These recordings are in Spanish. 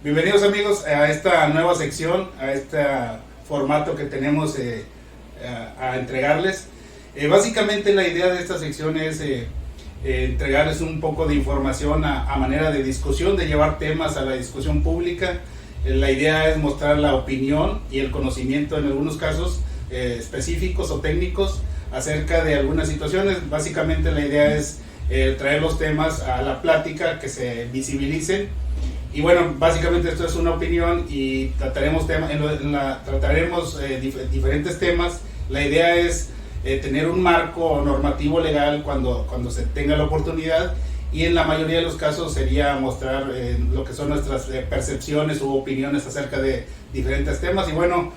Bienvenidos amigos a esta nueva sección, a este formato que tenemos a entregarles. Básicamente la idea de esta sección es entregarles un poco de información a manera de discusión, de llevar temas a la discusión pública. La idea es mostrar la opinión y el conocimiento en algunos casos específicos o técnicos acerca de algunas situaciones. Básicamente la idea es traer los temas a la plática, que se visibilicen. Y bueno, básicamente esto es una opinión y trataremos diferentes temas. La idea es tener un marco normativo legal cuando se tenga la oportunidad, y en la mayoría de los casos sería mostrar lo que son nuestras percepciones u opiniones acerca de diferentes temas. Y bueno,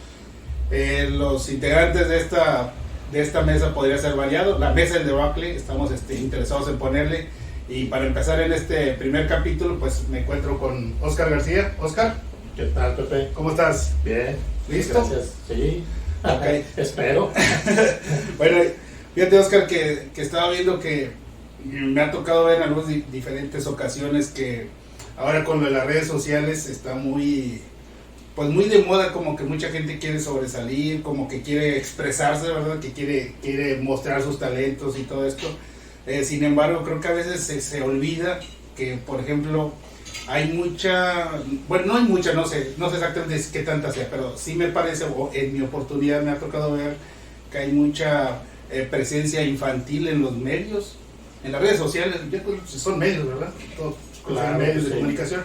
los integrantes de esta mesa podría ser variado. La mesa del debacle, estamos interesados en ponerle. Y para empezar en este primer capítulo, pues me encuentro con Oscar García. Oscar, ¿qué tal, Pepe? ¿cómo estás? Bien. ¿Listo? Gracias. Sí. Ok. Espero. Bueno, fíjate, Oscar, que estaba viendo que me ha tocado ver en algunas diferentes ocasiones que ahora con lo de las redes sociales está muy de moda, como que mucha gente quiere sobresalir, como que quiere expresarse, ¿verdad? Que quiere mostrar sus talentos y todo esto. Sin embargo, creo que a veces se olvida que, por ejemplo, hay mucha, bueno, no hay mucha, no sé exactamente qué tanta sea, pero sí me parece, o en mi oportunidad me ha tocado ver que hay mucha presencia infantil en los medios, en las redes sociales. Son medios, ¿verdad? Todos Claro, medios de sí. comunicación.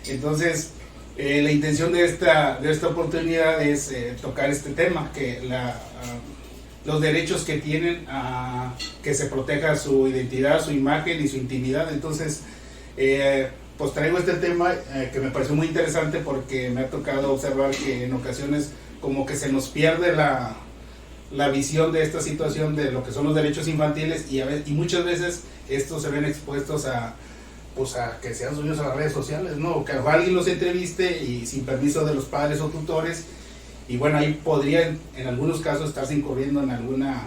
Entonces, la intención de esta oportunidad es tocar este tema, que los derechos que tienen a que se proteja su identidad, su imagen y su intimidad. Entonces, pues traigo este tema que me pareció muy interesante, porque me ha tocado observar que en ocasiones como que se nos pierde la visión de esta situación de lo que son los derechos infantiles, y muchas veces estos se ven expuestos a que sean subidos a las redes sociales, ¿no? Que alguien los entreviste y sin permiso de los padres o tutores. Y bueno, ahí podría en algunos casos estarse incurriendo en alguna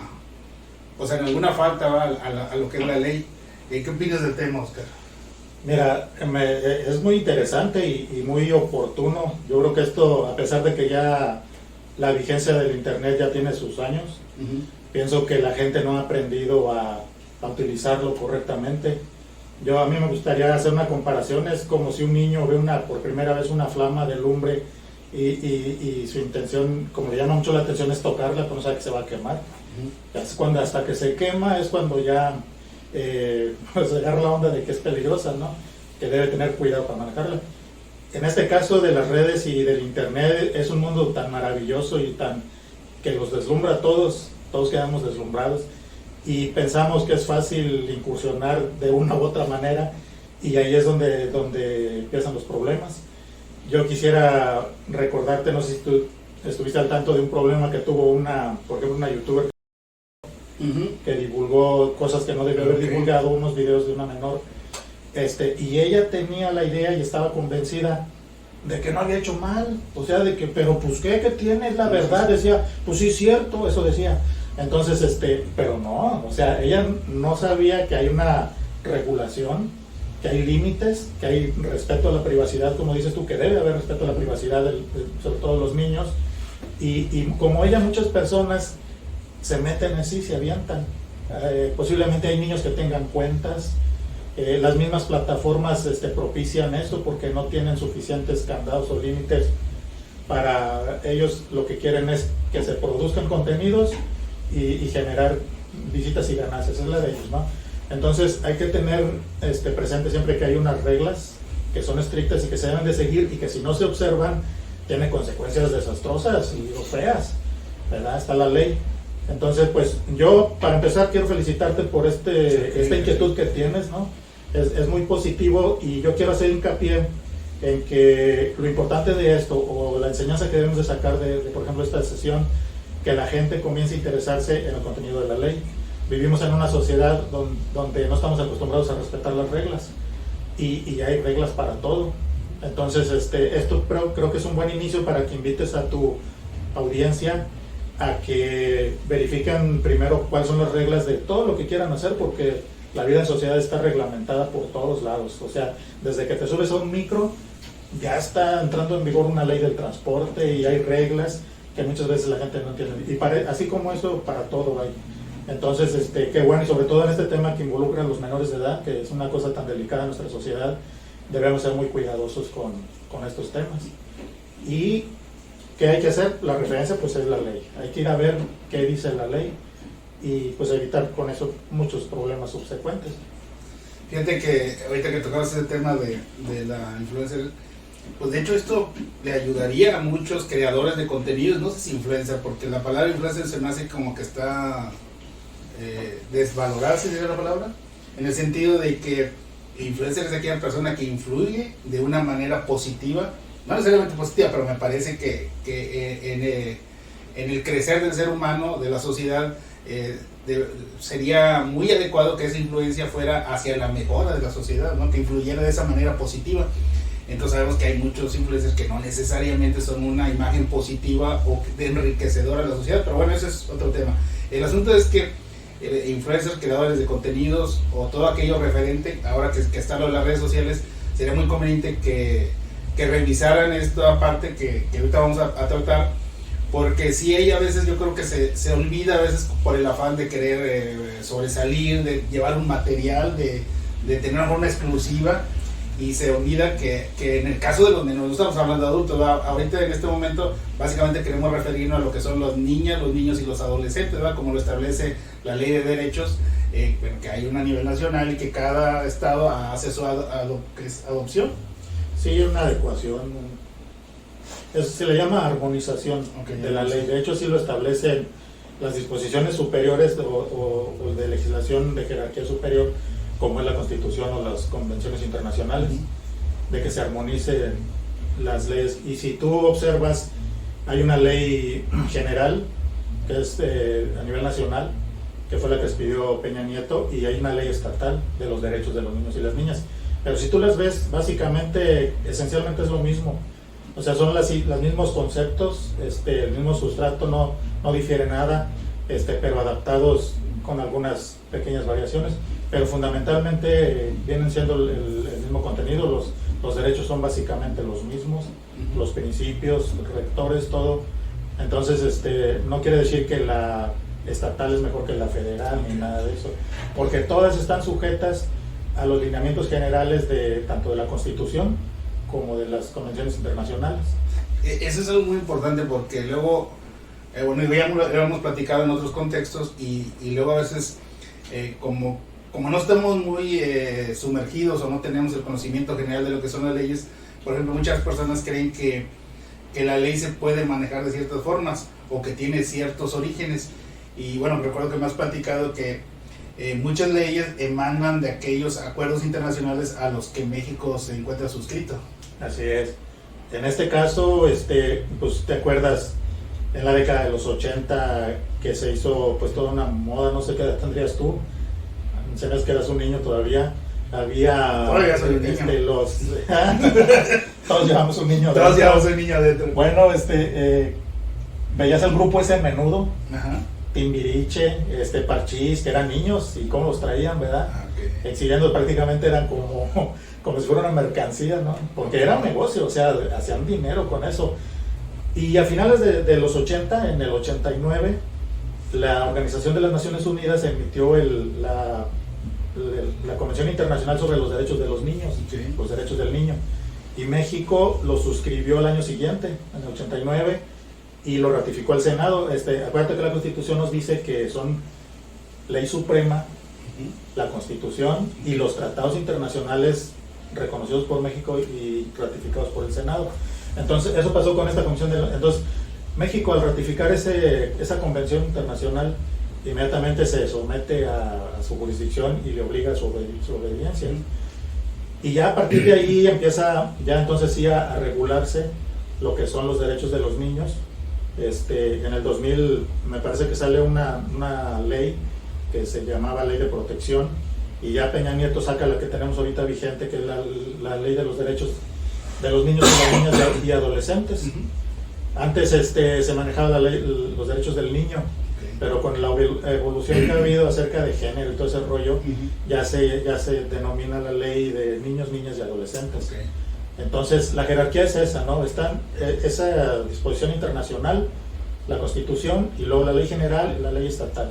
falta, a lo que es la ley. ¿Qué opinas del tema, Oscar? Mira, es muy interesante y muy oportuno. Yo creo que esto, a pesar de que ya la vigencia del internet ya tiene sus años, pienso que la gente no ha aprendido a utilizarlo correctamente. A mí me gustaría hacer una comparación. Es como si un niño ve por primera vez una flama de lumbre y su intención, como le llama mucho la atención, es tocarla, pero no sabe que se va a quemar. Es cuando hasta que se quema es cuando ya pues agarra la onda de que es peligrosa, ¿no? Que debe tener cuidado para manejarla. En este caso de las redes y del internet, es un mundo tan maravilloso y que los deslumbra a todos quedamos deslumbrados y pensamos que es fácil incursionar de una u otra manera, y ahí es donde empiezan los problemas. Yo quisiera recordarte, no sé si tú estuviste al tanto de un problema que tuvo por ejemplo, una youtuber que divulgó cosas que no debió haber divulgado, unos videos de una menor, y ella tenía la idea y estaba convencida de que no había hecho mal, o sea, de que, pero pues ¿qué tiene? Es la verdad, decía, pues sí es cierto, eso decía. Entonces, pero no, o sea, ella no sabía que hay una regulación, que hay límites, que hay respeto a la privacidad, como dices tú, que debe haber respeto a la privacidad, sobre todo los niños, y como ella, muchas personas se meten así, se avientan. Posiblemente hay niños que tengan cuentas, las mismas plataformas propician eso porque no tienen suficientes candados o límites. Para ellos lo que quieren es que se produzcan contenidos y generar visitas y ganancias, es la de ellos, ¿no? Entonces hay que tener presente siempre que hay unas reglas que son estrictas y que se deben de seguir, y que si no se observan tiene consecuencias desastrosas y feas, ¿verdad? Está la ley. Entonces, pues yo, para empezar, quiero felicitarte por esta inquietud que tienes, ¿no? Es muy positivo, y yo quiero hacer hincapié en que lo importante de esto, o la enseñanza que debemos de sacar de por ejemplo, esta sesión, que la gente comience a interesarse en el contenido de la ley. Vivimos en una sociedad donde no estamos acostumbrados a respetar las reglas, y hay reglas para todo. Entonces, esto creo que es un buen inicio para que invites a tu audiencia a que verifiquen primero cuáles son las reglas de todo lo que quieran hacer, porque la vida en sociedad está reglamentada por todos lados. O sea, desde que te subes a un micro ya está entrando en vigor una ley del transporte y hay reglas que muchas veces la gente no entiende. Y así como eso, para todo hay. Entonces, qué bueno, y sobre todo en este tema que involucra a los menores de edad, que es una cosa tan delicada en nuestra sociedad, debemos ser muy cuidadosos con estos temas. Y ¿qué hay que hacer? La referencia pues es la ley. Hay que ir a ver qué dice la ley y pues evitar con eso muchos problemas subsecuentes. Fíjate que ahorita que tocabas ese tema de la influencer, pues de hecho esto le ayudaría a muchos creadores de contenidos, no sé si influencer, porque la palabra influencer se me hace como que está desvalorada, si diría la palabra, en el sentido de que influencer es aquella persona que influye de una manera positiva, no necesariamente positiva, pero me parece que en el crecer del ser humano, de la sociedad, sería muy adecuado que esa influencia fuera hacia la mejora de la sociedad, ¿no? Que influyera de esa manera positiva. Entonces sabemos que hay muchos influencers que no necesariamente son una imagen positiva o enriquecedora de la sociedad, pero bueno, ese es otro tema. El asunto es que influencers, creadores de contenidos o todo aquello referente, ahora que está lo de las redes sociales, sería muy conveniente que revisaran esta parte que ahorita vamos a tratar, porque sí, ella a veces yo creo que se olvida a veces por el afán de querer sobresalir, de llevar un material, de tener una exclusiva, y se olvida que en el caso de los menores, no estamos hablando de adultos, ¿verdad? Ahorita en este momento básicamente queremos referirnos a lo que son las niñas, los niños y los adolescentes, ¿verdad? Como lo establece la ley de derechos, que hay una a nivel nacional y que cada estado hace su lo que es adopción. Sí, una adecuación, se le llama armonización de la ley. De hecho, sí lo establecen las disposiciones superiores o de legislación de jerarquía superior, como es la Constitución o las convenciones internacionales, de que se armonicen las leyes. Y si tú observas, hay una ley general que es a nivel nacional, que fue la que expidió Peña Nieto, y hay una ley estatal de los derechos de los niños y las niñas. Pero si tú las ves, básicamente, esencialmente es lo mismo. O sea, son los mismos conceptos, el mismo sustrato, no difiere nada, pero adaptados con algunas pequeñas variaciones. Pero fundamentalmente vienen siendo el mismo contenido, los derechos son básicamente los mismos, los principios, rectores, todo. Entonces, no quiere decir que la estatal es mejor que la federal ni nada de eso, porque todas están sujetas a los lineamientos generales tanto de la Constitución como de las convenciones internacionales. Eso es algo muy importante, porque luego, bueno, ya lo hemos platicado en otros contextos, y luego a veces, como no estamos muy sumergidos o no tenemos el conocimiento general de lo que son las leyes, por ejemplo, muchas personas creen que la ley se puede manejar de ciertas formas o que tiene ciertos orígenes. Y bueno, recuerdo que me has platicado que muchas leyes emanan de aquellos acuerdos internacionales a los que México se encuentra suscrito. Así es. En este caso, pues te acuerdas, en la década de los 80 que se hizo pues toda una moda, no sé qué edad tendrías tú, mencionas que eras un niño todavía, todavía soy un niño. Todos llevamos un niño adentro. Todos llevamos un niño adentro. Bueno, veías el grupo ese Menudo, ajá, Timbiriche, Parchís, que eran niños, y cómo los traían, ¿verdad? Okay. Exhibiendo, prácticamente eran como si fuera una mercancía, ¿no? Porque era un negocio, o sea, hacían dinero con eso. Y a finales de los 80, en el 89, la Organización de las Naciones Unidas emitió la Convención Internacional sobre los Derechos de los Niños, okay, los derechos del niño. Y México lo suscribió el año siguiente, en el 89, y lo ratificó el Senado. Acuérdate que la Constitución nos dice que son ley suprema, la Constitución y los tratados internacionales reconocidos por México y ratificados por el Senado. Entonces, eso pasó con esta convención. Entonces, México, al ratificar esa convención internacional, inmediatamente se somete a su jurisdicción y le obliga a su obediencia. Y ya a partir de ahí empieza ya entonces sí a regularse lo que son los derechos de los niños. En el 2000 me parece que sale una ley que se llamaba Ley de Protección, y ya Peña Nieto saca la que tenemos ahorita vigente, que es la Ley de los Derechos de los Niños y las Niñas y Adolescentes. Antes se manejaba los derechos del niño, pero con la evolución que ha habido acerca de género y todo ese rollo, ya se denomina la Ley de Niños, Niñas y Adolescentes. Entonces, la jerarquía es esa, ¿no? Están esa disposición internacional, la Constitución, y luego la ley general y la ley estatal.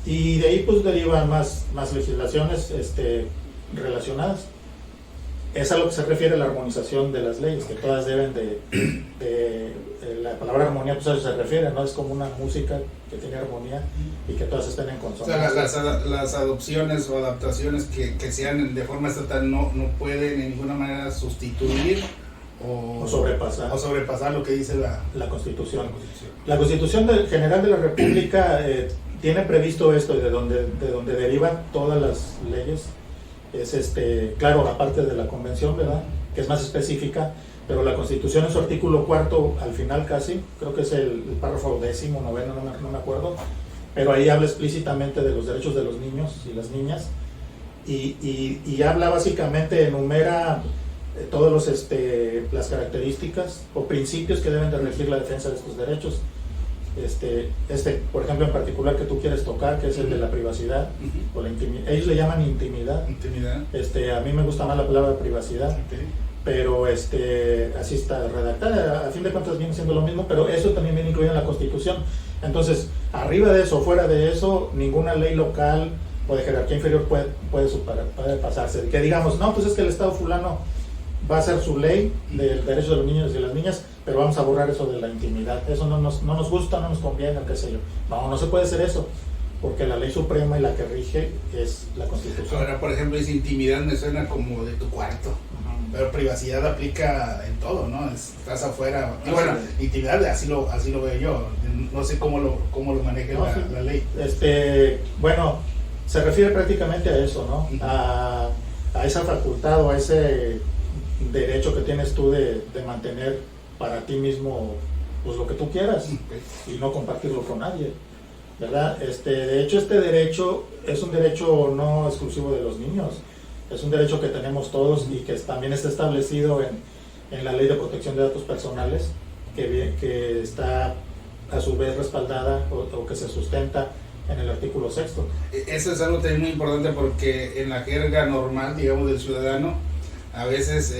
Y de ahí pues derivan más legislaciones relacionadas. Es a lo que se refiere la armonización de las leyes, que todas deben la palabra armonía pues a eso se refiere, ¿no? Es como una música que tiene armonía y que todas estén en consonancia. O sea, las adopciones o adaptaciones que sean de forma estatal no pueden en ninguna manera sustituir o sobrepasar lo que dice la Constitución. La Constitución General de la República tiene previsto esto, de donde derivan todas las leyes. Es claro, aparte de la Convención, ¿verdad?, que es más específica, pero la Constitución en su artículo 4, al final casi, creo que es el párrafo 10º, 9º, no me acuerdo, pero ahí habla explícitamente de los derechos de los niños y las niñas, y habla básicamente, enumera todas las características o principios que deben de regir la defensa de estos derechos. Por ejemplo, en particular que tú quieres tocar, que es el de la privacidad, o la intimidad. Ellos le llaman intimidad. A mí me gusta más la palabra privacidad, pero así está redactada. A fin de cuentas viene siendo lo mismo, pero eso también viene incluido en la Constitución. Entonces, arriba de eso, fuera de eso, ninguna ley local o de jerarquía inferior puede pasarse. Que digamos, no, pues es que el Estado fulano va a hacer su ley del derecho de los niños y de las niñas, pero vamos a borrar eso de la intimidad. Eso no nos gusta, no nos conviene, qué sé yo. No se puede hacer eso, porque la ley suprema y la que rige es la Constitución. Ahora, por ejemplo, esa intimidad me suena como de tu cuarto, pero privacidad aplica en todo, ¿no? Estás afuera. Y bueno, intimidad así lo veo yo. No sé cómo lo maneja la ley. Bueno, se refiere prácticamente a eso, ¿no? A esa facultad o a ese derecho que tienes tú de mantener para ti mismo pues lo que tú quieras y no compartirlo con nadie, ¿verdad? De hecho, este derecho es un derecho no exclusivo de los niños, es un derecho que tenemos todos y que también está establecido en la Ley de Protección de Datos Personales, que está a su vez respaldada o que se sustenta en el artículo 6. Eso es algo también muy importante, porque en la jerga normal, digamos, del ciudadano, a veces,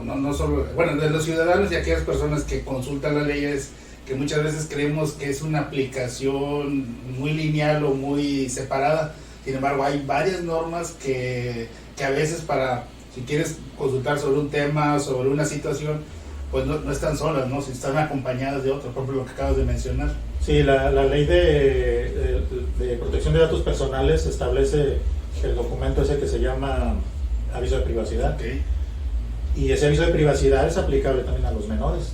no solo, bueno, de los ciudadanos y aquellas personas que consultan las leyes, que muchas veces creemos que es una aplicación muy lineal o muy separada. Sin embargo, hay varias normas que a veces si quieres consultar sobre un tema, sobre una situación, pues no están solas, ¿no? Si están acompañadas de otro, por ejemplo, lo que acabas de mencionar. Sí, la ley de protección de datos personales establece el documento ese que se llama aviso de privacidad. Y ese aviso de privacidad es aplicable también a los menores.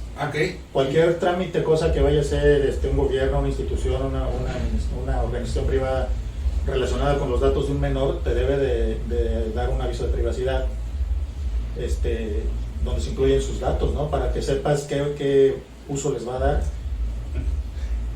Cualquier trámite, cosa que vaya a ser un gobierno, una institución, una organización privada relacionada con los datos de un menor, te debe de dar un aviso de privacidad, donde se incluyen sus datos, ¿no? Para que sepas qué uso les va a dar.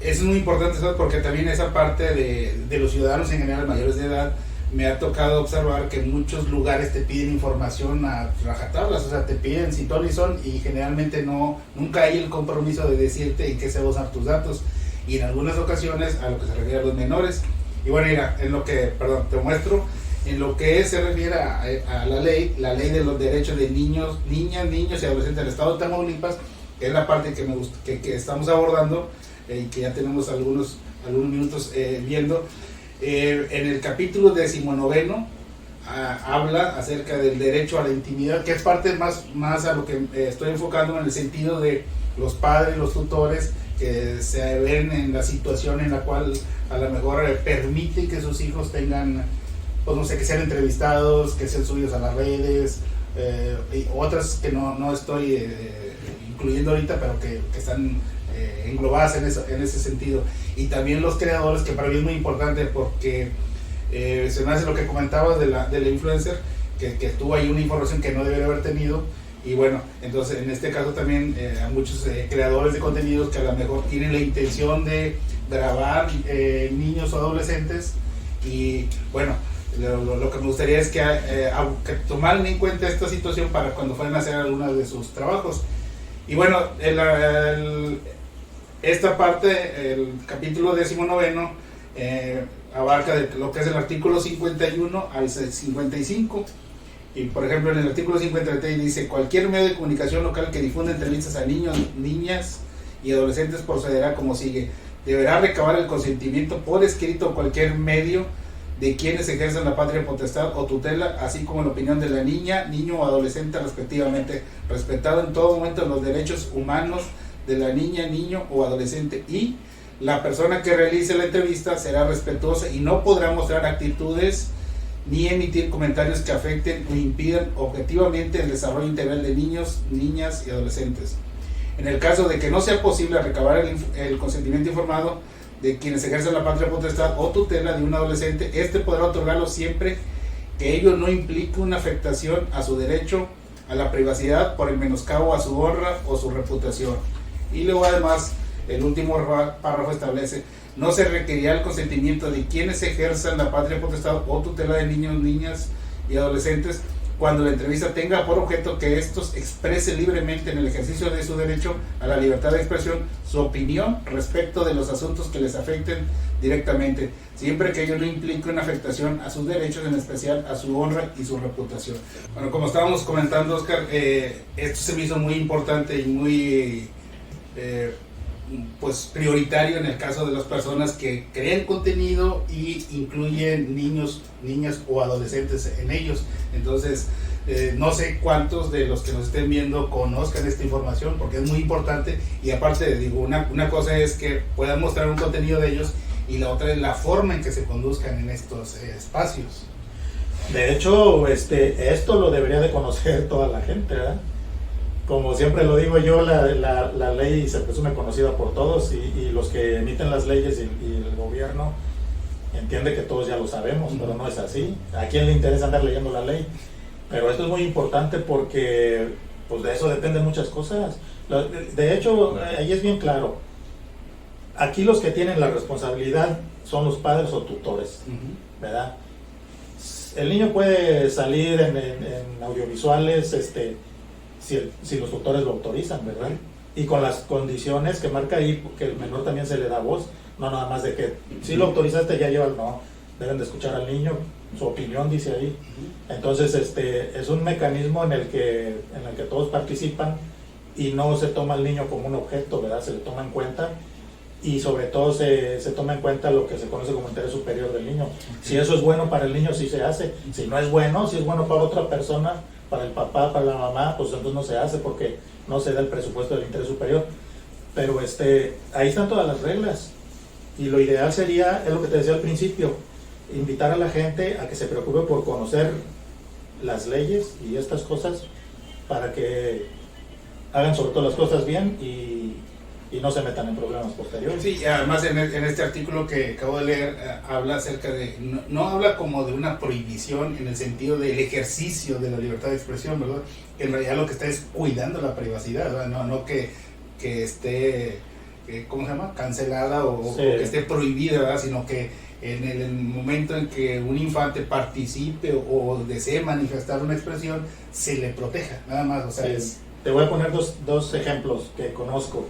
Es muy importante eso, porque también esa parte de los ciudadanos en general mayores de edad, me ha tocado observar que en muchos lugares te piden información a rajatablas, o sea, te piden sin ton ni son, y generalmente nunca hay el compromiso de decirte en qué se van a usar tus datos, y en algunas ocasiones a lo que se refiere a los menores. Y bueno, mira, te muestro, en lo que se refiere a la ley de los derechos de niños, niñas, niños y adolescentes del estado de Tamaulipas, que es la parte que estamos abordando, y que ya tenemos algunos minutos viendo. En el capítulo 19 habla acerca del derecho a la intimidad, que es parte más a lo que estoy enfocando, en el sentido de los padres, los tutores, que se ven en la situación en la cual a lo mejor permiten que sus hijos tengan, pues no sé, que sean entrevistados, que sean subidos a las redes, y otras que no estoy incluyendo ahorita, pero que están englobadas en ese sentido. Y también los creadores, que para mí es muy importante, porque se me hace lo que comentabas de la influencer, que tuvo ahí una información que no debería haber tenido. Y bueno, entonces en este caso también a muchos creadores de contenidos que a lo mejor tienen la intención de grabar niños o adolescentes, y bueno, lo que me gustaría es que tomaran en cuenta esta situación para cuando fueran a hacer algunos de sus trabajos. Y bueno, esta parte, el capítulo 19, abarca de lo que es el artículo 51 al 55, Y por ejemplo en el artículo 53 dice: cualquier medio de comunicación local que difunda entrevistas a niños, niñas y adolescentes procederá como sigue: deberá recabar el consentimiento por escrito cualquier medio de quienes ejercen la patria potestad o tutela, así como la opinión de la niña, niño o adolescente respectivamente, respetado en todo momento los derechos humanos de la niña, niño o adolescente, y la persona que realice la entrevista será respetuosa y no podrá mostrar actitudes ni emitir comentarios que afecten o impidan objetivamente el desarrollo integral de niños, niñas y adolescentes. En el caso de que no sea posible recabar el consentimiento informado de quienes ejercen la patria potestad o tutela de un adolescente, este podrá otorgarlo siempre que ello no implique una afectación a su derecho a la privacidad por el menoscabo a su honra o su reputación. Y luego además el último párrafo establece: no se requerirá el consentimiento de quienes ejerzan la patria potestad o tutela de niños, niñas y adolescentes cuando la entrevista tenga por objeto que estos expresen libremente en el ejercicio de su derecho a la libertad de expresión su opinión respecto de los asuntos que les afecten directamente, siempre que ello no implique una afectación a sus derechos, en especial a su honra y su reputación. Bueno, como estábamos comentando, Oscar, esto se me hizo muy importante y muy pues prioritario en el caso de las personas que crean contenido y incluyen niños, niñas o adolescentes en ellos. Entonces, no sé cuántos de los que nos estén viendo conozcan esta información, porque es muy importante. Y aparte, digo, una cosa es que puedan mostrar un contenido de ellos, y la otra es la forma en que se conduzcan en estos espacios. De hecho, esto lo debería de conocer toda la gente, ¿verdad? Como siempre lo digo yo, la ley se presume conocida por todos, y los que emiten las leyes y el gobierno entiende que todos ya lo sabemos, pero no es así. ¿A quién le interesa andar leyendo la ley? Pero esto es muy importante porque pues de eso dependen muchas cosas. De hecho, ahí es bien claro. Aquí los que tienen la responsabilidad son los padres o tutores, ¿verdad? El niño puede salir en audiovisuales, si los tutores lo autorizan, ¿verdad? Y con las condiciones que marca ahí, que el menor también se le da voz, no nada más de que si lo autorizaste ya lleva, no, deben de escuchar al niño, su opinión dice ahí. Entonces es un mecanismo en el que todos participan y no se toma al niño como un objeto, ¿verdad? Se le toma en cuenta, y sobre todo se toma en cuenta lo que se conoce como interés superior del niño. Si eso es bueno para el niño, sí se hace. Si no es bueno, si es bueno para otra persona, para el papá, para la mamá, pues entonces no se hace porque no se da el presupuesto del interés superior. Pero ahí están todas las reglas, y lo ideal sería, es lo que te decía al principio, invitar a la gente a que se preocupe por conocer las leyes y estas cosas para que hagan sobre todo las cosas bien y no se metan en problemas posteriores. Sí, además en este artículo que acabo de leer habla acerca de, no habla como de una prohibición en el sentido del ejercicio de la libertad de expresión, ¿verdad? En realidad lo que está es cuidando la privacidad, ¿verdad? No que esté, ¿cómo se llama? Cancelada o que esté prohibida, ¿verdad? Sino que en el momento en que un infante participe o desee manifestar una expresión, se le proteja, nada más. O sea, sí. Te voy a poner dos ejemplos que conozco.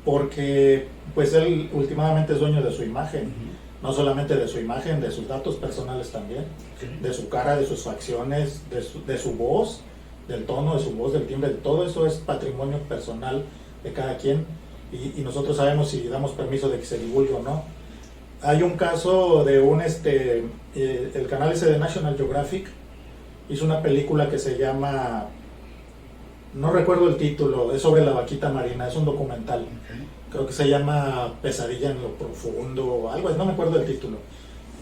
Porque pues él últimamente es dueño de su imagen, no solamente de su imagen, de sus datos personales también, de su cara, de sus facciones, de su voz, del tono de su voz, del timbre, todo eso es patrimonio personal de cada quien, y nosotros sabemos si damos permiso de que se divulgue o no. Hay un caso de el canal ese de National Geographic hizo una película que se llama, no recuerdo el título, es sobre la vaquita marina, es un documental. Creo que se llama Pesadilla en lo profundo o algo, no me acuerdo del título.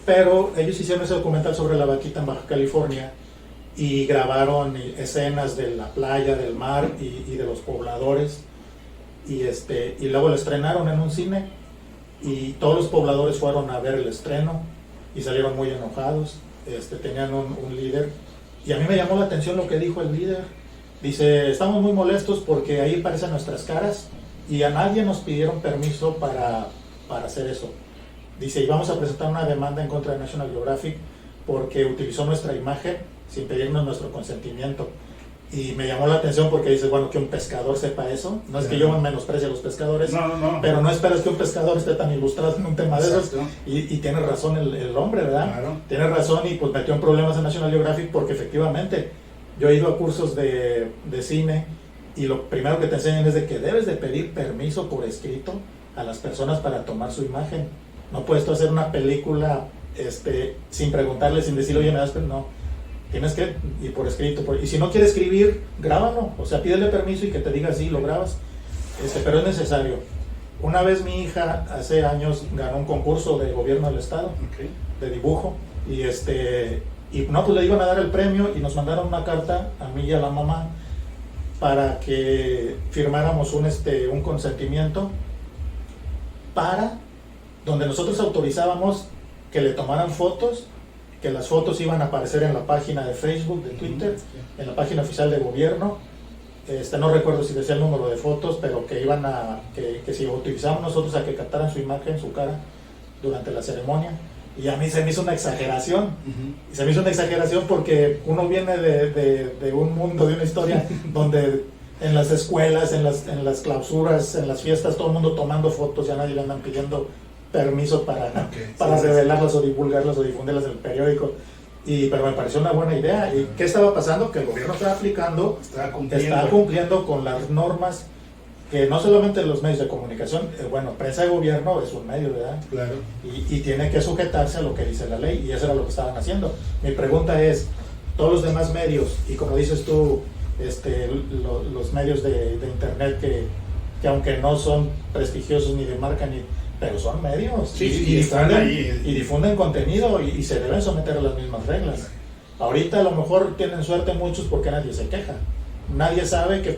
Pero ellos hicieron ese documental sobre la vaquita en Baja California y grabaron escenas de la playa, del mar y de los pobladores. Y luego lo estrenaron en un cine y todos los pobladores fueron a ver el estreno y salieron muy enojados. Tenían un líder y a mí me llamó la atención lo que dijo el líder. Dice, estamos muy molestos porque ahí aparecen nuestras caras y a nadie nos pidieron permiso para hacer eso. Dice, y vamos a presentar una demanda en contra de National Geographic porque utilizó nuestra imagen sin pedirnos nuestro consentimiento. Y me llamó la atención porque dices, bueno, que un pescador sepa eso. No es que yo menosprecie a los pescadores, no. pero no esperas que un pescador esté tan ilustrado en un tema de esos. Exacto. Y tiene razón el hombre, ¿verdad? Claro. Tiene razón y pues metió en problemas en National Geographic porque efectivamente yo he ido a cursos de cine y lo primero que te enseñan es de que debes de pedir permiso por escrito a las personas para tomar su imagen. No puedes tú hacer una película sin preguntarle, sin decirle, oye, me das, no. Tienes que ir por escrito. Y si no quiere escribir, grábalo. O sea, pídele permiso y que te diga sí, lo grabas. Pero es necesario. Una vez mi hija, hace años, ganó un concurso de gobierno del estado, de dibujo. Y no, pues le iban a dar el premio y nos mandaron una carta a mí y a la mamá para que firmáramos un consentimiento para donde nosotros autorizábamos que le tomaran fotos, que las fotos iban a aparecer en la página de Facebook, de Twitter, en la página oficial de gobierno. No recuerdo si decía el número de fotos, pero que iban que si utilizábamos nosotros a que captaran su imagen, su cara durante la ceremonia. Y a mí se me hizo una exageración. Y se me hizo una exageración porque uno viene de un mundo, de una historia donde en las escuelas, en las clausuras, en las fiestas, todo el mundo tomando fotos, ya nadie le andan pidiendo permiso para revelarlas o divulgarlas o difundirlas en el periódico. Pero me pareció una buena idea. ¿Y qué estaba pasando? Que el gobierno estaba cumpliendo con las normas que no solamente los medios de comunicación, prensa de gobierno es un medio, ¿verdad? Claro. Y tiene que sujetarse a lo que dice la ley, y eso era lo que estaban haciendo. Mi pregunta es, todos los demás medios, y como dices tú, los medios de internet que aunque no son prestigiosos ni de marca, pero son medios, y difunden contenido y se deben someter a las mismas reglas. Ahorita a lo mejor tienen suerte muchos porque nadie se queja. Nadie sabe que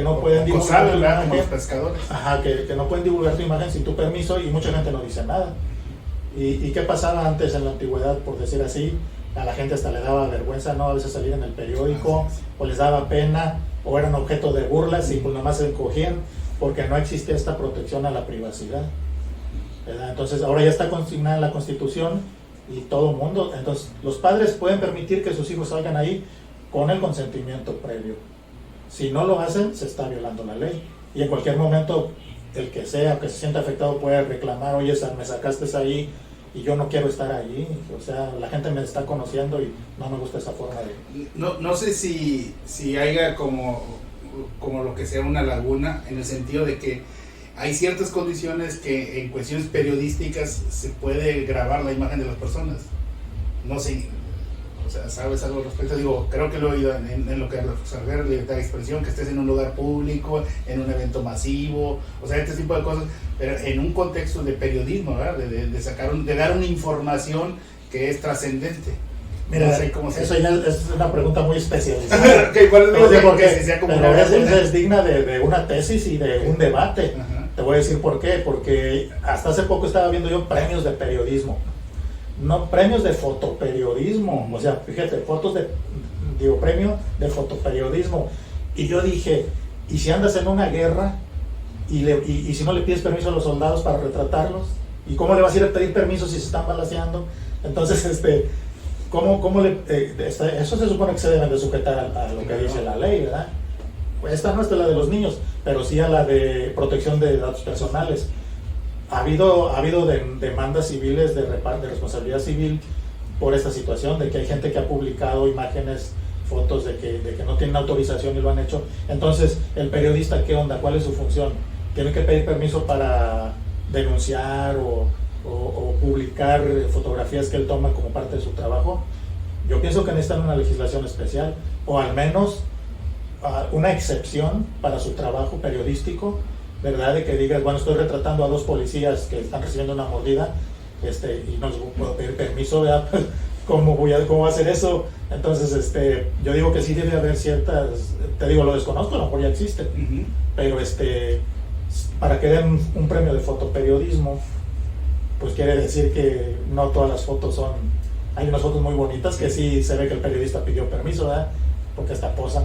no pueden divulgar tu imagen, como los pescadores. Ajá, que no pueden divulgar tu imagen sin tu permiso, y mucha gente no dice nada. ¿Y qué pasaba antes en la antigüedad, por decir así? A la gente hasta le daba vergüenza, ¿no? A veces salir en el periódico, o les daba pena, o eran objeto de burlas y pues nomás se encogían porque no existía esta protección a la privacidad, ¿verdad? Entonces ahora ya está consignada en la Constitución y todo el mundo, entonces los padres pueden permitir que sus hijos salgan ahí con el consentimiento previo. Si no lo hacen, se está violando la ley, y en cualquier momento el que sea que se sienta afectado puede reclamar, oye, me sacaste ahí y yo no quiero estar ahí, o sea, la gente me está conociendo y no me gusta esa forma de... No sé si haya como lo que sea una laguna, en el sentido de que hay ciertas condiciones que en cuestiones periodísticas se puede grabar la imagen de las personas. No sé, o sea, ¿sabes algo al respecto? Digo, creo que lo he oído en lo que se refiere a libertad de expresión, que estés en un lugar público, en un evento masivo, o sea, este tipo de cosas, pero en un contexto de periodismo, ¿verdad? De dar una información que es trascendente. Mira, no sé cómo eso ya es una pregunta muy especializada. Pero es digna de una tesis y de un debate. Ajá. Te voy a decir por qué. Porque hasta hace poco estaba viendo yo premios de periodismo. No, premios de fotoperiodismo. O sea, fíjate, premio de fotoperiodismo. Y yo dije, ¿y si andas en una guerra y si no le pides permiso a los soldados para retratarlos? ¿Y cómo le vas a ir a pedir permiso si se están balaceando? Entonces, eso se supone que se deben de sujetar a lo que dice la ley, ¿verdad? Pues esta no es la de los niños, pero sí a la de protección de datos personales. Ha habido demandas civiles de responsabilidad civil por esta situación, de que hay gente que ha publicado imágenes, fotos de que no tienen autorización y lo han hecho. Entonces, el periodista, ¿qué onda? ¿Cuál es su función? ¿Tiene que pedir permiso para denunciar o publicar fotografías que él toma como parte de su trabajo? Yo pienso que necesitan una legislación especial, o al menos una excepción para su trabajo periodístico, ¿verdad? De que digas, bueno, estoy retratando a 2 policías que están recibiendo una mordida, y no les puedo pedir permiso, ¿verdad? ¿Cómo va a hacer eso? Entonces, yo digo que sí debe haber ciertas, te digo, lo desconozco, a lo mejor ya existe, pero para que den un premio de fotoperiodismo, pues quiere decir que no todas las fotos son... Hay unas fotos muy bonitas que sí se ve que el periodista pidió permiso, ¿verdad? Porque hasta posan,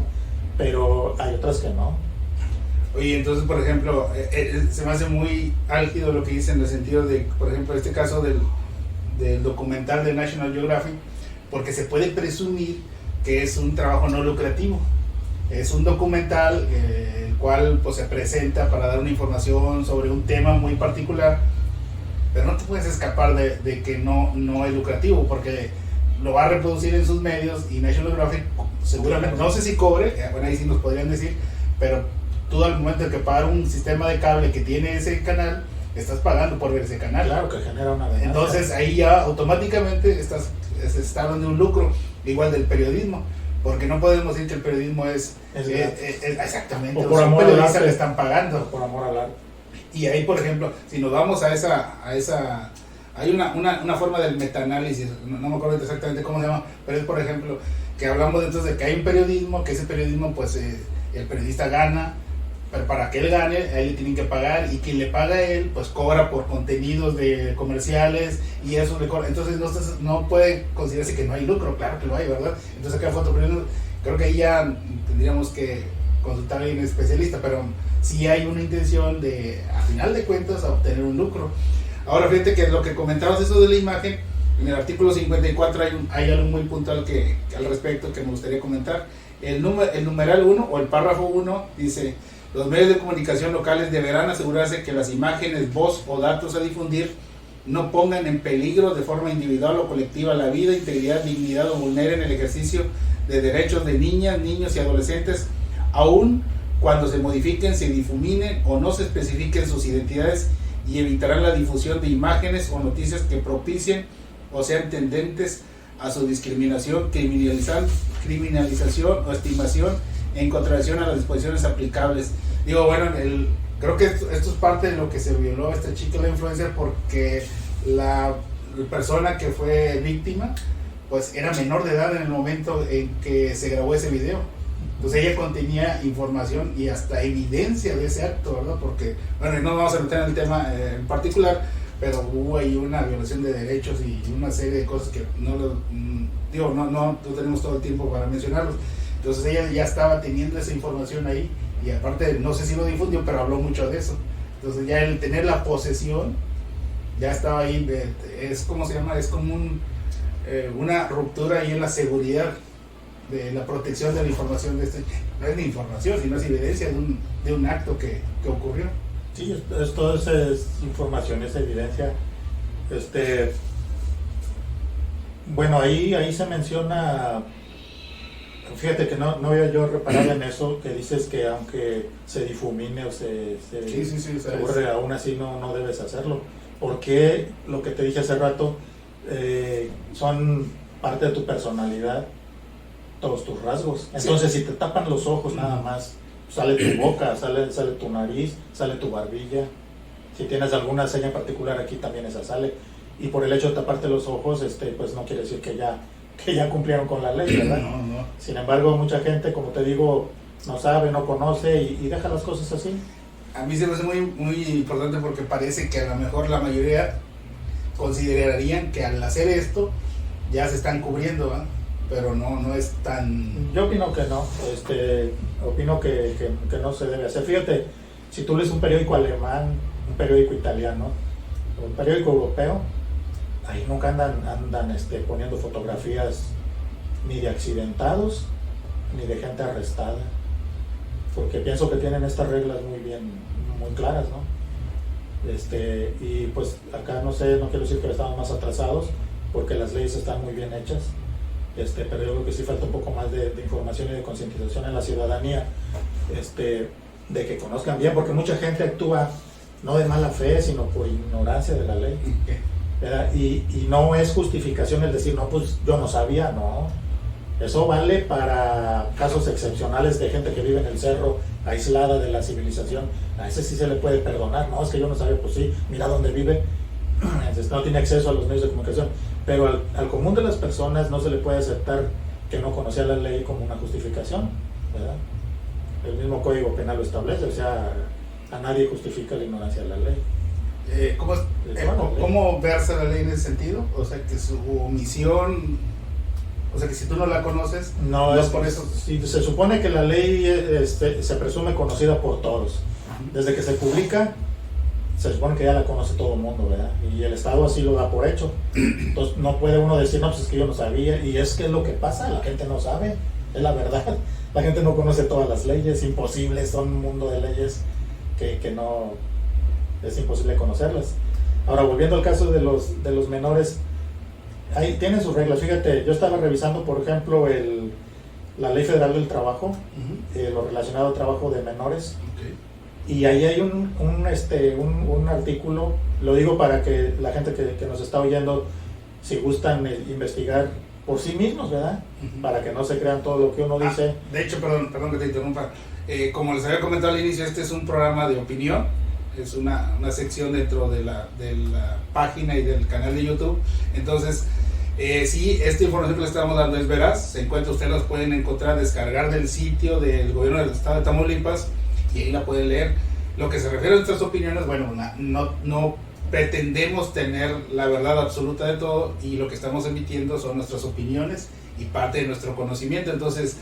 pero hay otras que no. Oye, entonces, por ejemplo, se me hace muy álgido lo que dice en el sentido de, por ejemplo, este caso del documental de National Geographic, porque se puede presumir que es un trabajo no lucrativo. Es un documental el cual pues, se presenta para dar una información sobre un tema muy particular, pero no te puedes escapar de que no es lucrativo, porque lo va a reproducir en sus medios y National Geographic seguramente, no sé si cobre, bueno ahí sí nos podrían decir, pero tú al momento de que pagar un sistema de cable que tiene ese canal, estás pagando por ver ese canal. Claro, que genera una ganancia. Entonces ahí ya automáticamente se está dando un lucro, igual del periodismo, porque no podemos decir que el periodismo es exactamente, o por amor al periodistas arte, le están pagando. por amor al arte. Y ahí, por ejemplo, si nos vamos a esa hay una forma del metaanálisis, no me acuerdo exactamente cómo se llama, pero es, por ejemplo, que hablamos entonces de que hay un periodismo, que ese periodismo, pues, el periodista gana, pero para que él gane, a él le tienen que pagar, y quien le paga a él, pues, cobra por contenidos de comerciales, y eso le cobra. Entonces, no puede considerarse que no hay lucro, claro que lo hay, ¿verdad? Entonces, acá fotoperiodismo, creo que ahí ya tendríamos que consultar a alguien especialista, pero sí hay una intención de, a final de cuentas, a obtener un lucro. Ahora, fíjate que lo que comentabas eso de la imagen, en el artículo 54 hay algo muy puntual al respecto que me gustaría comentar. El numeral 1 o el párrafo 1 dice: los medios de comunicación locales deberán asegurarse que las imágenes, voz o datos a difundir no pongan en peligro de forma individual o colectiva la vida, integridad, dignidad o vulneren el ejercicio de derechos de niñas, niños y adolescentes, aun cuando se modifiquen, se difuminen o no se especifiquen sus identidades, y evitarán la difusión de imágenes o noticias que propicien o sean tendentes a su discriminación, criminalización o estimación en contradicción a las disposiciones aplicables. Digo, bueno, creo que esto es parte de lo que se violó a esta chica, la influencer, porque la persona que fue víctima pues era menor de edad en el momento en que se grabó ese video. Entonces ella contenía información y hasta evidencia de ese acto, ¿verdad? Porque, bueno, no vamos a meter en el tema en particular, pero hubo ahí una violación de derechos y una serie de cosas que no tenemos todo el tiempo para mencionarlos. Entonces ella ya estaba teniendo esa información ahí, y aparte, no sé si lo difundió, pero habló mucho de eso. Entonces ya el tener la posesión, ya estaba ahí, es como se llama, es como una ruptura ahí en la seguridad de la protección de la información de no es ni información, sino es evidencia de un acto que ocurrió. Sí, esto es información, es evidencia. Bueno, ahí se menciona, fíjate que no había yo reparado en eso, que dices que aunque se difumine o se borre, aún así no debes hacerlo, porque lo que te dije hace rato, son parte de tu personalidad, todos tus rasgos. Entonces, si te tapan los ojos nada más, sale tu boca, sale tu nariz, sale tu barbilla. Si tienes alguna seña particular aquí, también esa sale. Y por el hecho de taparte los ojos, pues no quiere decir que ya cumplieron con la ley, ¿verdad? No. Sin embargo, mucha gente, como te digo, no sabe, no conoce y deja las cosas así. A mí se me hace muy, muy importante, porque parece que a lo mejor la mayoría considerarían que al hacer esto ya se están cubriendo, ¿verdad? Pero no es tan... Yo opino que no, opino que no se debe hacer. Fíjate, si tú lees un periódico alemán, un periódico italiano, un periódico europeo, ahí nunca andan poniendo fotografías ni de accidentados, ni de gente arrestada, porque pienso que tienen estas reglas muy claras, ¿no? Y pues acá no quiero decir que estamos más atrasados, porque las leyes están muy bien hechas. Pero yo creo que sí falta un poco más de información y de concientización en la ciudadanía, de que conozcan bien, porque mucha gente actúa no de mala fe, sino por ignorancia de la ley, ¿verdad? Y no es justificación el decir, no, pues yo no sabía, no. Eso vale para casos excepcionales de gente que vive en el cerro, aislada de la civilización. A ese sí se le puede perdonar, no, es que yo no sabía, pues sí, mira dónde vive, no tiene acceso a los medios de comunicación. Pero al común de las personas no se le puede aceptar que no conocía la ley como una justificación, ¿verdad? El mismo Código Penal lo establece, o sea, a nadie justifica la ignorancia de la ley. ¿Cómo versa la ley en ese sentido? O sea, que su omisión, o sea, que si tú no la conoces, no es por eso. Si se supone que la ley se presume conocida por todos, desde que se publica se supone que ya la conoce todo el mundo, ¿verdad? Y el Estado así lo da por hecho. Entonces no puede uno decir, no, pues es que yo no sabía. Y es que es lo que pasa, la gente no sabe, es la verdad. La gente no conoce todas las leyes, imposible, son un mundo de leyes que no, es imposible conocerlas. Ahora, volviendo al caso de los menores, ahí tienen sus reglas. Fíjate, yo estaba revisando, por ejemplo, la Ley Federal del Trabajo, lo relacionado al trabajo de menores. Y ahí hay un artículo, lo digo para que la gente que nos está oyendo, si gustan investigar por sí mismos, ¿verdad? Para que no se crean todo lo que uno dice. De hecho, perdón que te interrumpa, como les había comentado al inicio, este es un programa de opinión, es una sección dentro de la página y del canal de YouTube. Entonces, sí, esta información que le estamos dando es veraz, se encuentra, ustedes las pueden encontrar, descargar del sitio del gobierno del estado de Tamaulipas, y ahí la pueden leer. Lo que se refiere a nuestras opiniones, bueno, no pretendemos tener la verdad absoluta de todo, y lo que estamos emitiendo son nuestras opiniones y parte de nuestro conocimiento. Entonces,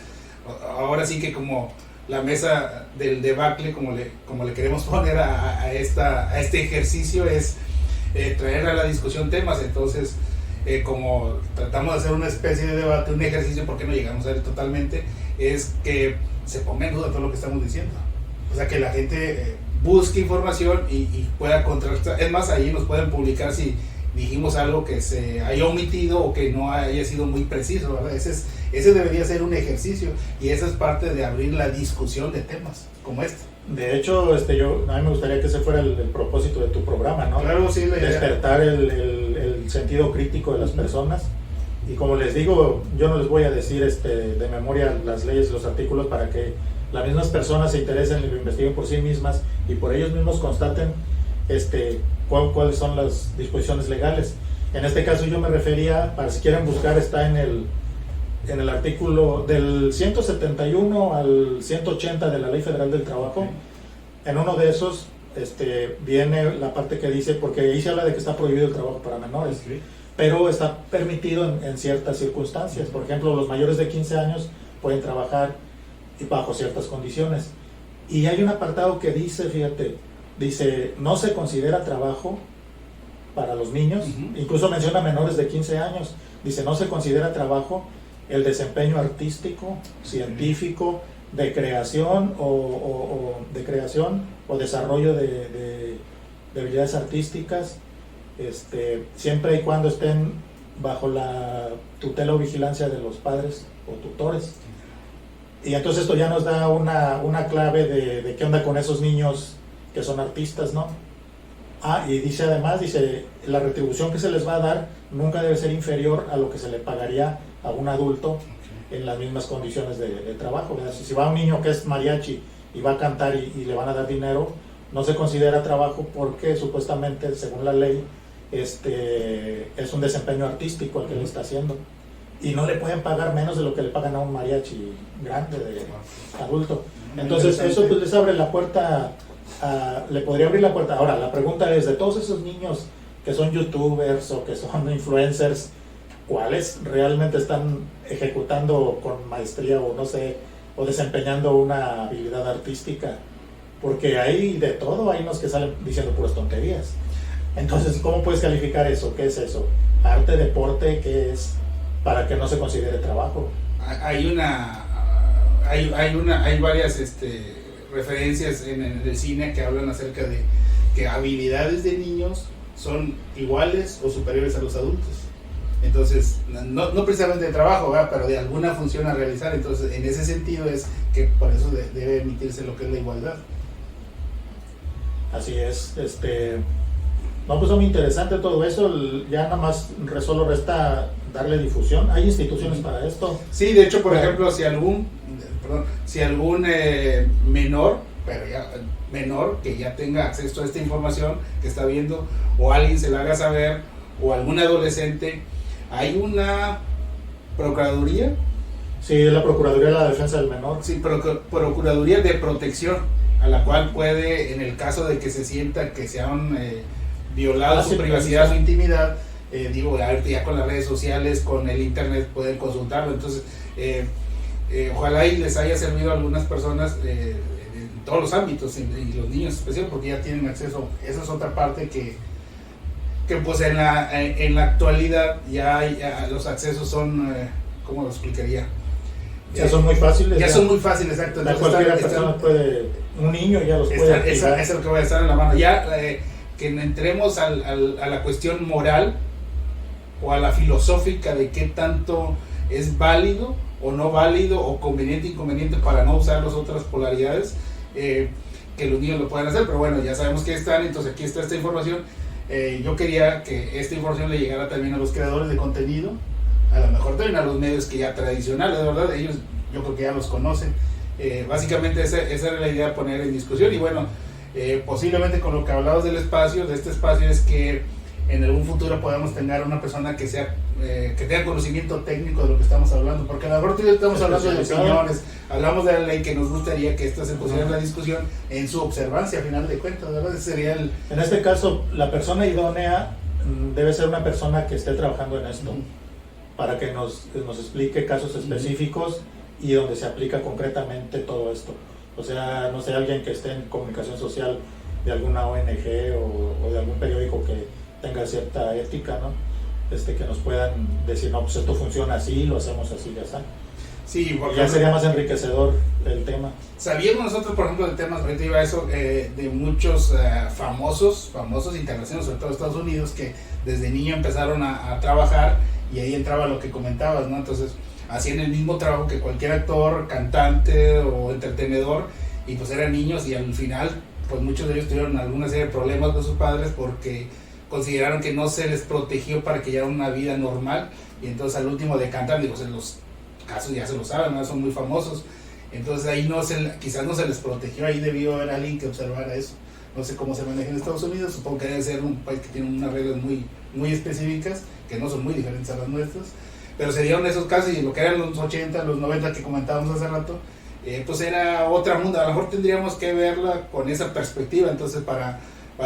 ahora sí que como la mesa del debacle, como le queremos poner a este ejercicio, es traer a la discusión temas. Entonces, como tratamos de hacer una especie de debate, un ejercicio, porque no llegamos a él totalmente, es que se ponga en duda todo lo que estamos diciendo. O sea, que la gente busque información y pueda contrastar. Es más, ahí nos pueden publicar si dijimos algo que se haya omitido o que no haya sido muy preciso, ¿verdad? Ese debería ser un ejercicio, y esa es parte de abrir la discusión de temas como este. De hecho, a mí me gustaría que ese fuera el propósito de tu programa, ¿no? Claro, sí, la idea. Despertar el sentido crítico de las personas. Y como les digo, yo no les voy a decir de memoria las leyes y los artículos para que las mismas personas se interesen y lo investiguen por sí mismas y por ellos mismos constaten cuáles son las disposiciones legales. En este caso yo me refería, para si quieren buscar, está en el artículo del 171 al 180 de la Ley Federal del Trabajo. Okay. En uno de esos viene la parte que dice, porque ahí se habla de que está prohibido el trabajo para menores, okay, pero está permitido en ciertas circunstancias. Por ejemplo, los mayores de 15 años pueden trabajar y bajo ciertas condiciones. Y hay un apartado que dice, fíjate, no se considera trabajo para los niños, incluso menciona menores de 15 años, dice no se considera trabajo el desempeño artístico, científico, de creación o desarrollo de habilidades artísticas, siempre y cuando estén bajo la tutela o vigilancia de los padres o tutores. Y entonces esto ya nos da una clave de qué onda con esos niños que son artistas, ¿no? Y dice además, la retribución que se les va a dar nunca debe ser inferior a lo que se le pagaría a un adulto en las mismas condiciones de trabajo, ¿verdad? Si va un niño que es mariachi y va a cantar y le van a dar dinero, no se considera trabajo porque supuestamente, según la ley, es un desempeño artístico el que le está haciendo. Y no le pueden pagar menos de lo que le pagan a un mariachi grande, de adulto. Entonces eso pues les abre la puerta, le podría abrir la puerta. Ahora, la pregunta es, de todos esos niños que son youtubers o que son influencers, ¿cuáles realmente están ejecutando con maestría o no sé, o desempeñando una habilidad artística? Porque hay de todo, hay unos que salen diciendo puras tonterías. Entonces, ¿cómo puedes calificar eso? ¿Qué es eso? ¿Arte, deporte? ¿Qué es? Para que no se considere trabajo. Hay varias referencias en el cine que hablan acerca de que habilidades de niños son iguales o superiores a los adultos. Entonces, no precisamente de trabajo, ¿verdad? Pero de alguna función a realizar. Entonces, en ese sentido es que por eso debe emitirse lo que es la igualdad. Así es. No, pues es muy interesante todo eso. Ya nada más solo resta darle difusión. ¿Hay instituciones para esto? Sí, de hecho, por ejemplo, si algún menor que ya tenga acceso a esta información que está viendo, o alguien se la haga saber, o algún adolescente, hay una procuraduría. Sí, es la Procuraduría de la Defensa del Menor. Sí, Procuraduría de Protección, a la cual puede, en el caso de que se sienta que se han violado su privacidad, su intimidad, ahorita ya con las redes sociales, con el internet pueden consultarlo. Entonces, ojalá y les haya servido a algunas personas todos los ámbitos, y los niños especialmente, porque ya tienen acceso. Esa es otra parte que pues en la actualidad ya los accesos son, ¿cómo lo explicaría? Ya son muy fáciles. Ya son muy fáciles, exacto. Entonces, cualquier persona puede, un niño ya los puede activar. Es lo que voy a estar en la mano. Ya que entremos a la cuestión moral o a la filosófica de qué tanto es válido o no válido, o conveniente, inconveniente, para no usar las otras polaridades, que los niños lo puedan hacer. Pero bueno, ya sabemos que están, entonces aquí está esta información. Yo quería que esta información le llegara también a los creadores de contenido, a lo mejor también a los medios que ya tradicionales, de verdad, ellos yo creo que ya los conocen. Básicamente esa era la idea, poner en discusión. Y bueno, posiblemente con lo que hablamos del espacio, de este espacio, es que en algún futuro podamos tener una persona que sea que tenga conocimiento técnico de lo que estamos hablando, porque a lo mejor estamos hablando de opiniones, hablamos de la ley, que nos gustaría que esto se pusiera en la discusión en su observancia, a final de cuentas, ¿verdad? Ese sería en este caso, la persona idónea debe ser una persona que esté trabajando en esto, para que nos explique casos específicos y donde se aplica concretamente todo esto. O sea, no sé, alguien que esté en comunicación social de alguna ONG o de algún periódico que tenga cierta ética, ¿no? Que nos puedan decir, no, pues esto funciona así, lo hacemos así, ya está. Sí, porque ya sería más enriquecedor el tema. Sabíamos nosotros, por ejemplo, del tema, ahorita iba eso, de muchos famosos internacionales, sobre todo Estados Unidos, que desde niño empezaron a trabajar, y ahí entraba lo que comentabas, ¿no? Entonces, hacían el mismo trabajo que cualquier actor, cantante o entretenedor, y pues eran niños, y al final, pues muchos de ellos tuvieron alguna serie de problemas con sus padres porque consideraron que no se les protegió para que llevaran una vida normal, y entonces al último de cantar, digo, en los casos ya se lo saben, ¿no? Son muy famosos, entonces ahí quizás no se les protegió, ahí debió haber alguien que observara eso. No sé cómo se maneja en Estados Unidos, supongo que debe ser un país que tiene unas reglas muy específicas, que no son muy diferentes a las nuestras, pero se dieron esos casos, y lo que eran los 80, los 90 que comentábamos hace rato, pues era otra mundo. A lo mejor tendríamos que verla con esa perspectiva, entonces para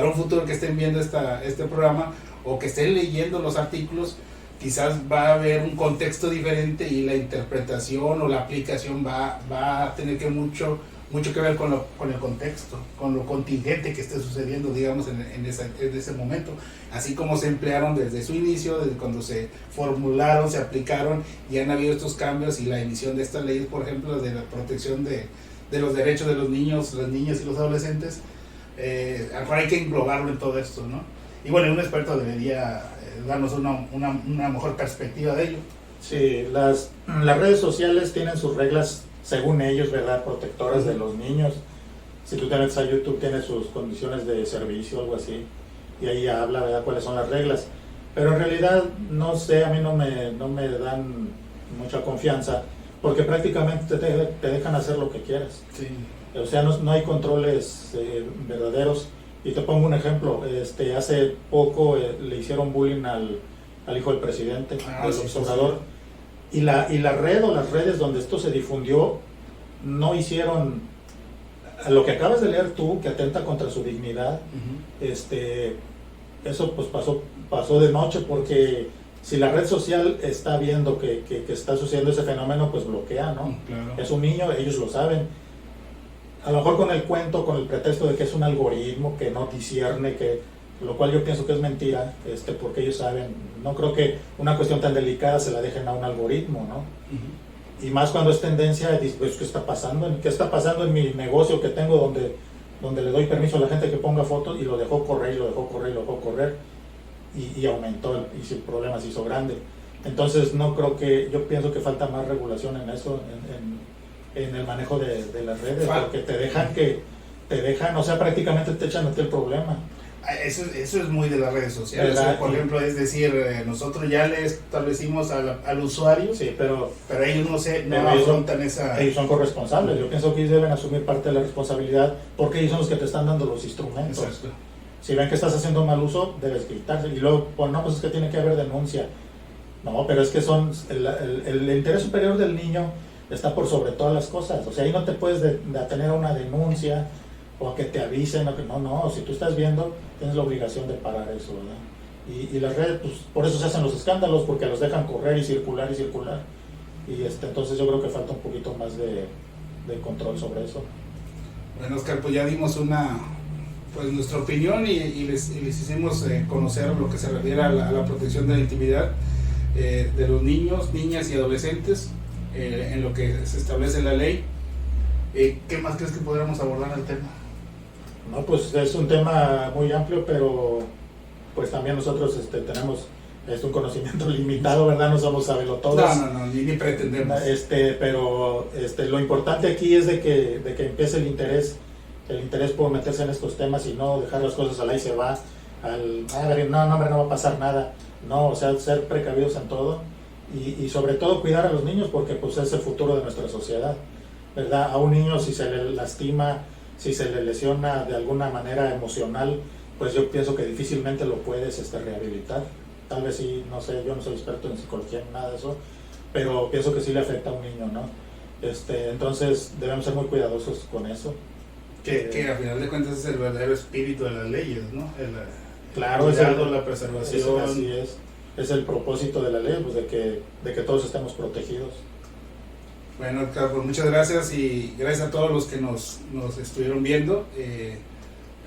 un futuro que estén viendo este programa, o que estén leyendo los artículos, quizás va a haber un contexto diferente, y la interpretación o la aplicación va a tener mucho que ver con el contexto, con lo contingente que esté sucediendo, digamos, en ese momento, así como se emplearon desde su inicio, desde cuando se formularon, se aplicaron, y han habido estos cambios, y la emisión de estas leyes, por ejemplo, de la protección de los derechos de los niños, las niñas y los adolescentes. Hay que englobarlo en todo esto, ¿no? Y bueno, un experto debería darnos una mejor perspectiva de ello. Sí, las redes sociales tienen sus reglas, según ellos, ¿verdad?, protectoras de los niños. Si tú te metes a YouTube, tiene sus condiciones de servicio, algo así, y ahí habla, ¿verdad?, cuáles son las reglas. Pero en realidad, no sé, a mí no me dan mucha confianza, porque prácticamente te dejan hacer lo que quieras. Sí. O sea, no hay controles verdaderos. Y te pongo un ejemplo, hace poco le hicieron bullying al hijo del presidente, del observador, y la red o las redes donde esto se difundió no hicieron lo que acabas de leer tú, que atenta contra su dignidad. Eso pues pasó de noche, porque si la red social está viendo que está sucediendo ese fenómeno, pues bloquea, ¿no? Claro. Es un niño, ellos lo saben. A lo mejor con el cuento, con el pretexto de que es un algoritmo que no discierne, lo cual yo pienso que es mentira, porque ellos saben. No creo que una cuestión tan delicada se la dejen a un algoritmo, ¿no? Y más cuando es tendencia, pues, ¿qué está pasando? ¿Qué está pasando en mi negocio que tengo, donde le doy permiso a la gente que ponga fotos, y lo dejó correr, y lo dejó correr, y lo dejó correr, y aumentó, y el problema se hizo grande? Entonces yo pienso que falta más regulación en eso, en el manejo de las redes, porque te dejan, o sea, prácticamente te echan a ti el problema. Eso es muy de las redes sociales, o sea, por ejemplo, es decir, nosotros ya le establecimos al usuario, sí, pero ellos no afrontan esa... Ellos son corresponsables. Yo pienso que ellos deben asumir parte de la responsabilidad, porque ellos son los que te están dando los instrumentos. Exacto. Si ven que estás haciendo mal uso, debes gritarse, y luego, pues no, pues es que tiene que haber denuncia. No, pero es que el interés superior del niño está por sobre todas las cosas. O sea, ahí no te puedes atener a una denuncia, o a que te avisen, o que no, si tú estás viendo, tienes la obligación de parar eso, ¿verdad? Y las redes, pues por eso se hacen los escándalos, porque los dejan correr y circular, y entonces yo creo que falta un poquito más de control sobre eso. Bueno, Oscar, pues ya dimos pues nuestra opinión y les hicimos conocer lo que se refiere a la protección de la intimidad de los niños, niñas y adolescentes en lo que se establece en la ley. ¿Qué más crees que podríamos abordar el tema? No, pues es un tema muy amplio, pero pues también nosotros tenemos un conocimiento limitado, ¿verdad? No somos sabelotodos. No, ni pretendemos. Pero lo importante aquí es de que empiece el interés por meterse en estos temas y no dejar las cosas al ahí se va, no, hombre, no va a pasar nada. No, o sea, ser precavidos en todo y sobre todo cuidar a los niños porque pues es el futuro de nuestra sociedad, ¿verdad? A un niño si se le lastima, si se le lesiona de alguna manera emocional, pues yo pienso que difícilmente lo puedes rehabilitar. Tal vez sí, no sé, yo no soy experto en psicología ni nada de eso, pero pienso que sí le afecta a un niño, ¿no? Entonces debemos ser muy cuidadosos con eso. Que a final de cuentas es el verdadero espíritu de las leyes, ¿no? Claro, la preservación. Así es el propósito de la ley, pues de que todos estemos protegidos. Bueno, Oscar, pues muchas gracias y gracias a todos los que nos estuvieron viendo,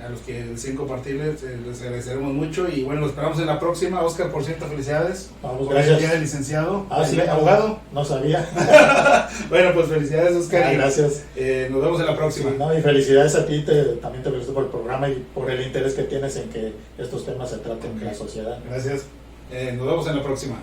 a los que deciden compartirles, les agradeceremos mucho y bueno, los esperamos en la próxima. Oscar, por cierto, felicidades. Vamos, por gracias. el día del licenciado. Sí, abogado. No sabía. Bueno, pues felicidades, Oscar. Gracias. Nos vemos en la próxima. Sí, no, y felicidades a ti, también te felicito por el programa y por el interés que tienes en que estos temas se traten en la sociedad. Gracias. Nos vemos en la próxima.